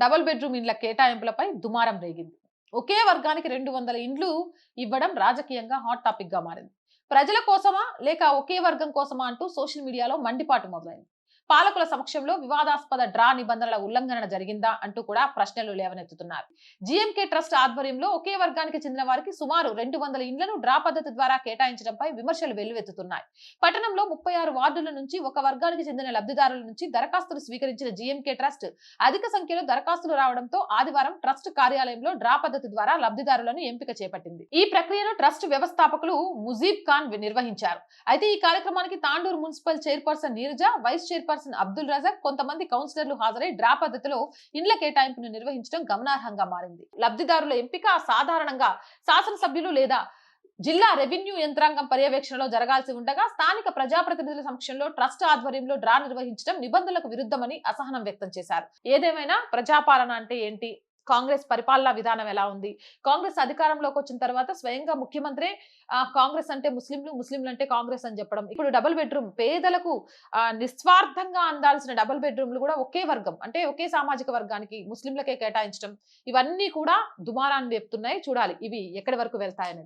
Double bedroom ఇండ్ల కేటాయింపులపై దుమారం రేగింది. ఒకే వర్గానికి 200 ఇండ్లు ఇవ్వడం రాజకీయంగా హాట్ టాపిక్ గా మారింది. ప్రజల కోసమా లేక ఒకే వర్గం కోసమా అంటూ సోషల్ మీడియాలో మండిపాటు మొదలైంది. పాలకుల సమక్షంలో వివాదాస్పద డ్రా నిబంధనల ఉల్లంఘన జరిగిందా అంటూ కూడా ప్రశ్నలు లేవనెత్తుతున్నారు. జీఎంకే ట్రస్ట్ ఆధ్వర్యంలో ఒకే వర్గానికి చెందిన వారికి సుమారు 200 ఇండ్లను డ్రా పద్ధతి ద్వారా కేటాయించడంపై విమర్శలు వెల్లువెత్తుతున్నాయి. పట్టణంలో 36 వార్డుల నుంచి ఒక వర్గానికి చెందిన లబ్ధిదారుల నుంచి దరఖాస్తులు స్వీకరించిన జీఎంకే ట్రస్ట్ అధిక సంఖ్యలో దరఖాస్తులు రావడంతో ఆదివారం ట్రస్ట్ కార్యాలయంలో డ్రా పద్ధతి ద్వారా లబ్ధిదారులను ఎంపిక చేపట్టింది. ఈ ప్రక్రియను ట్రస్ట్ వ్యవస్థాపకులు ముజీబ్ ఖాన్ నిర్వహించారు. అయితే ఈ కార్యక్రమానికి Tandur municipal chairperson Neeraja, vice chairperson Abdul Razak, కొంతమంది కౌన్సిలర్లు హాజరై డ్రా పద్ధతిలో ఇండ్ల కేటాయింపును నిర్వహించడం గమనార్హంగా మారింది. లబ్ధిదారుల ఎంపిక సాధారణంగా శాసనసభ్యులు లేదా జిల్లా రెవెన్యూ యంత్రాంగం పర్యవేక్షణలో జరగాల్సి ఉండగా స్థానిక ప్రజాప్రతినిధుల సమక్షంలో ట్రస్ట్ ఆధ్వర్యంలో డ్రా నిర్వహించడం నిబంధనలకు విరుద్ధమని అసహనం వ్యక్తం చేశారు. ఏదేమైనా ప్రజాపాలన అంటే ఏంటి, కాంగ్రెస్ పరిపాలనా విధానం ఎలా ఉంది, కాంగ్రెస్ అధికారంలోకి వచ్చిన తర్వాత స్వయంగా ముఖ్యమంత్రి కాంగ్రెస్ అంటే ముస్లింలు, ముస్లింలు అంటే కాంగ్రెస్ అని చెప్పడం, ఇప్పుడు డబుల్ బెడ్రూమ్ పేదలకు నిస్వార్థంగా అందాల్సిన డబుల్ బెడ్రూమ్లు కూడా ఒకే వర్గం అంటే ఒకే సామాజిక వర్గానికి ముస్లింలకే కేటాయించడం, ఇవన్నీ కూడా దుమారాన్ని లేపుతున్నాయి. చూడాలి ఇవి ఎక్కడి వరకు వెళ్తాయని.